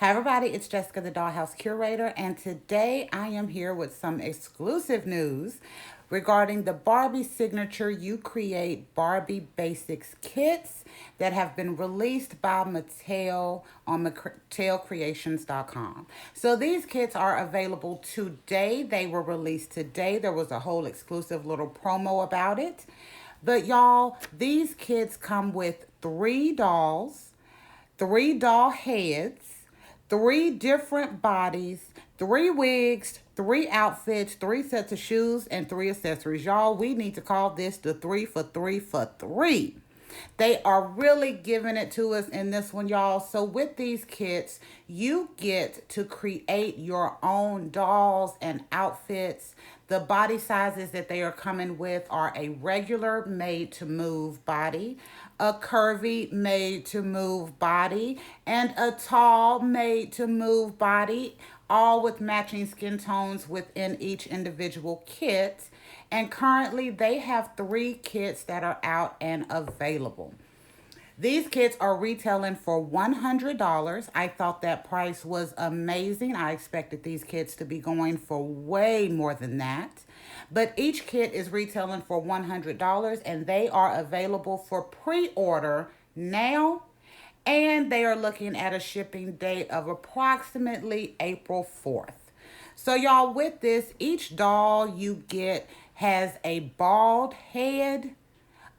Hi, everybody. It's Jessica, the Dollhouse Curator, and today I am here with some exclusive news regarding the Barbie Signature You Create Barbie Basics kits that have been released by Mattel on MattelCreations.com. So these kits are available today. They were released today. There was a whole exclusive little promo about it. But y'all, these kits come with three doll heads, three different bodies, three wigs, three outfits, three sets of shoes, and three accessories. Y'all, we need to call this the 3 for 3 for 3. They are really giving it to us in this one, y'all. So with these kits, you get to create your own dolls and outfits. The body sizes that they are coming with are a regular made to move body, a curvy made to move body, and a tall made to move body, all with matching skin tones within each individual kit. And currently, they have three kits that are out and available. These kits are retailing for $100. I thought that price was amazing. I expected these kits to be going for way more than that. But each kit is retailing for $100 and they are available for pre order now. And they are looking at a shipping date of approximately April 4th. So, y'all, with this, each doll you get has a bald head,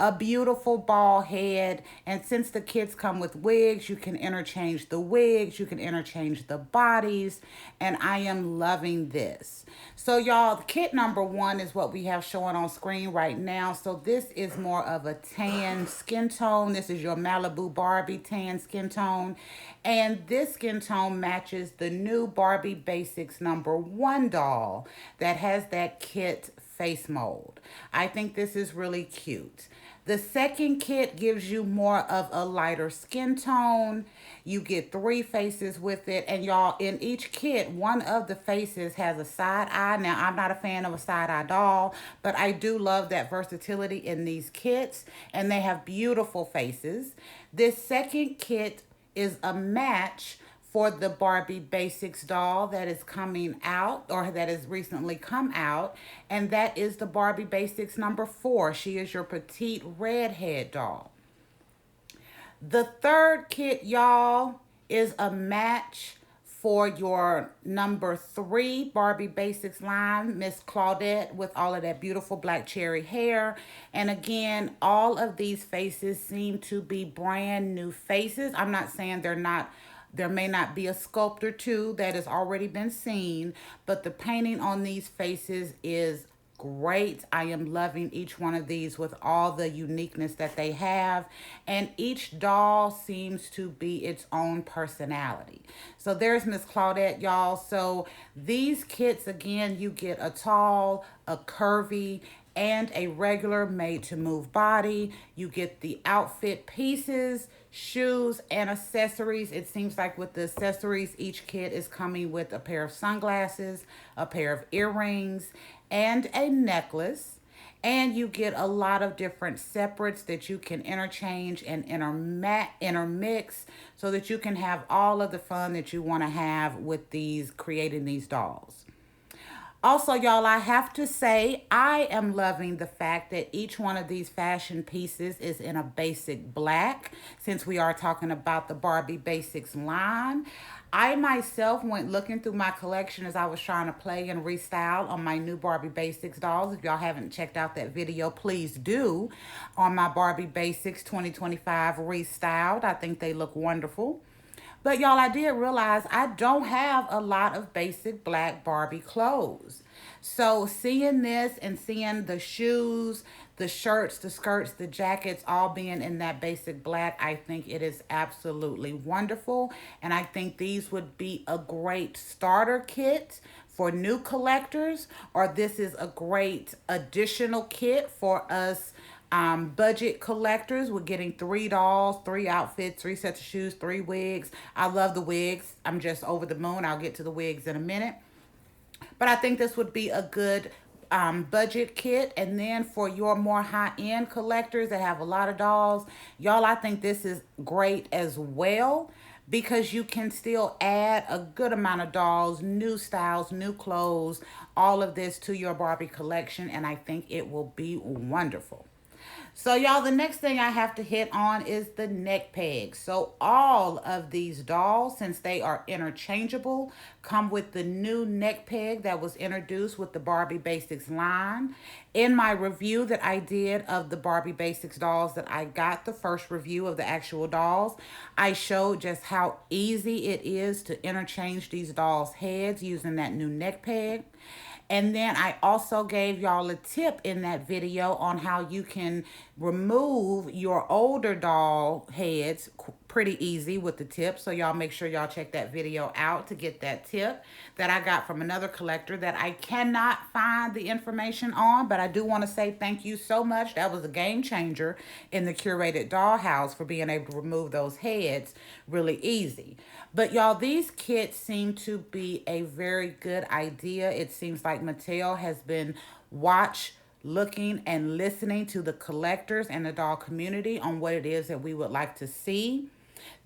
a beautiful bald head. And since the kits come with wigs, you can interchange the wigs, you can interchange the bodies, and I am loving this. So y'all, kit number one is what we have showing on screen right now. So this is more of a tan skin tone. This is your Malibu Barbie tan skin tone. And this skin tone matches the new Barbie Basics number one doll that has that kit face mold. I think this is really cute. The second kit gives you more of a lighter skin tone. You get three faces with it. And y'all, in each kit, one of the faces has a side eye. Now, I'm not a fan of a side eye doll, but I do love that versatility in these kits. And they have beautiful faces. This second kit is a match for the Barbie Basics doll that is coming out or that has recently come out, and that is the Barbie Basics number 4. She is your petite redhead doll. The third kit, y'all, is a match for your number 3 Barbie Basics line, Miss Claudette, with all of that beautiful black cherry hair. And again, all of these faces seem to be brand new faces. I'm not saying they're not. There may not be a sculpt or two that has already been seen, but the painting on these faces is great. I am loving each one of these with all the uniqueness that they have. And each doll seems to be its own personality. So there's Miss Claudette, y'all. So these kits, again, you get a tall, a curvy, and a regular made to move body. You get the outfit pieces, shoes, and accessories. It seems like with the accessories, each kit is coming with a pair of sunglasses, a pair of earrings, and a necklace. And you get a lot of different separates that you can interchange and intermix so that you can have all of the fun that you want to have with these creating these dolls. Also, y'all, I have to say, I am loving the fact that each one of these fashion pieces is in a basic black, since we are talking about the Barbie Basics line. I myself went looking through my collection as I was trying to play and restyle on my new Barbie Basics dolls. If y'all haven't checked out that video, please do, on my Barbie Basics 2025 restyled. I think they look wonderful. But y'all, I did realize I don't have a lot of basic black Barbie clothes. So seeing this and seeing the shoes, the shirts, the skirts, the jackets all being in that basic black, I think it is absolutely wonderful. And I think these would be a great starter kit for new collectors, or this is a great additional kit for us budget collectors. We're getting three dolls, three outfits, three sets of shoes, three wigs. I love the wigs. I'm just over the moon. I'll get to the wigs in a minute. But I think this would be a good budget kit. And then for your more high-end collectors that have a lot of dolls, y'all, I think this is great as well because you can still add a good amount of dolls, new styles, new clothes, all of this to your Barbie collection, and I think it will be wonderful. So, y'all, the next thing I have to hit on is the neck peg. So, all of these dolls, since they are interchangeable, come with the new neck peg that was introduced with the Barbie Basics line. In my review that I did of the Barbie Basics dolls, that I got the first review of the actual dolls, I showed just how easy it is to interchange these dolls' heads using that new neck peg. And then I also gave y'all a tip in that video on how you can remove your older doll heads pretty easy with the tip. So y'all make sure y'all check that video out to get that tip that I got from another collector that I cannot find the information on. But I do want to say thank you so much. That was a game changer in the curated dollhouse for being able to remove those heads really easy. But y'all, these kits seem to be a very good idea. It seems like Mattel has been looking and listening to the collectors and the doll community on what it is that we would like to see.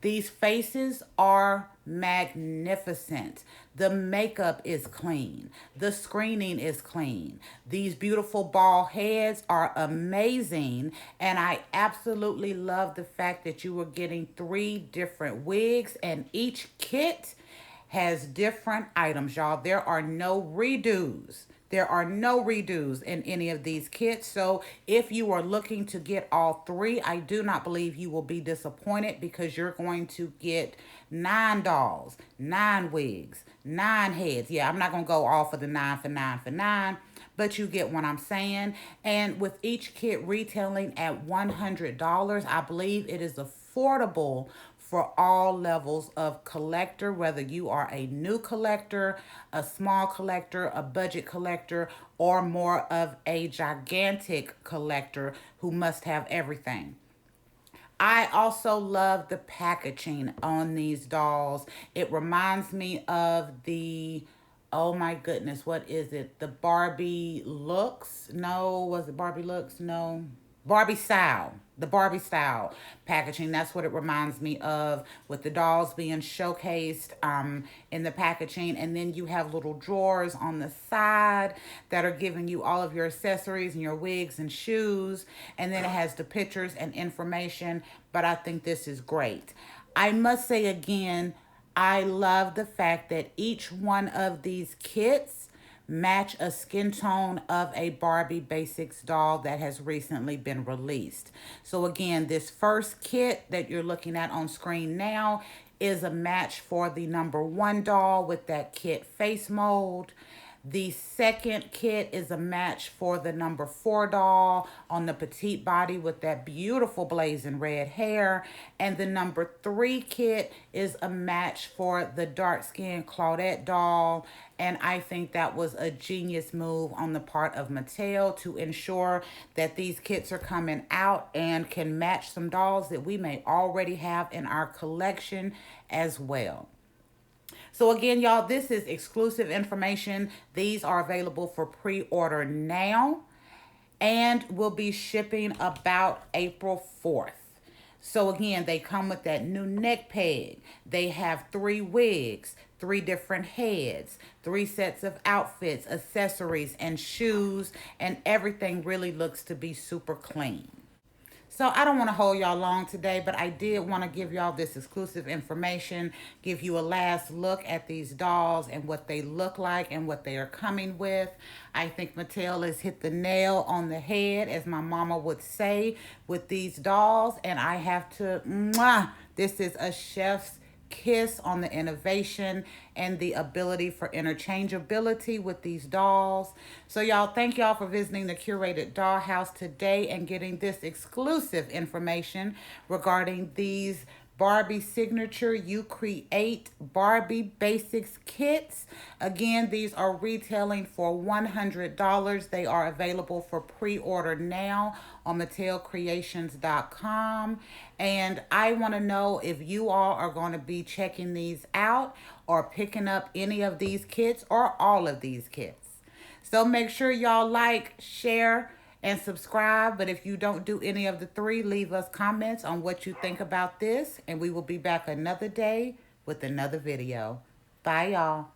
These faces are magnificent. The makeup is clean. The screening is clean. These beautiful ball heads are amazing. And I absolutely love the fact that you were getting 3 different wigs, and each kit has different items, y'all. There are no redos. There are no redos in any of these kits. So if you are looking to get all 3, I do not believe you will be disappointed, because you're going to get 9 dolls, 9 wigs, 9 heads. Yeah, I'm not going to go all for the 9 for 9 for 9, but you get what I'm saying. And with each kit retailing at $100, I believe it is affordable for all levels of collector, whether you are a new collector, a small collector, a budget collector, or more of a gigantic collector who must have everything. I also love the packaging on these dolls. It reminds me of the, oh my goodness, what is it? The Barbie Looks? No, was it Barbie Looks? No. Barbie style, the Barbie style packaging. That's what it reminds me of, with the dolls being showcased in the packaging. And then you have little drawers on the side that are giving you all of your accessories and your wigs and shoes. And then it has the pictures and information. But I think this is great. I must say again, I love the fact that each one of these kits match a skin tone of a Barbie Basics doll that has recently been released. So again, this first kit that you're looking at on screen now is a match for the number 1 doll with that kit face mold. The second kit is a match for the number 4 doll on the petite body with that beautiful blazing red hair. And the number 3 kit is a match for the dark skinned Claudette doll. And I think that was a genius move on the part of Mattel to ensure that these kits are coming out and can match some dolls that we may already have in our collection as well. So again, y'all, this is exclusive information. These are available for pre-order now and will be shipping about April 4th. So again, they come with that new neck peg. They have 3 wigs, 3 different heads, 3 sets of outfits, accessories, and shoes, and everything really looks to be super clean. So I don't want to hold y'all long today, but I did want to give y'all this exclusive information, give you a last look at these dolls and what they look like and what they are coming with. I think Mattel has hit the nail on the head, as my mama would say, with these dolls. And I have to, this is a chef's kiss on the innovation and the ability for interchangeability with these dolls. So y'all, thank y'all for visiting the curated dollhouse today and getting this exclusive information regarding these Barbie Signature You Create Barbie Basics kits. Again, these are retailing for $100. They are available for pre-order now on MattelCreations.com. And I want to know if you all are going to be checking these out or picking up any of these kits or all of these kits. So make sure y'all like, share, and subscribe. But if you don't do any of the three, leave us comments on what you think about this. And we will be back another day with another video. Bye, y'all.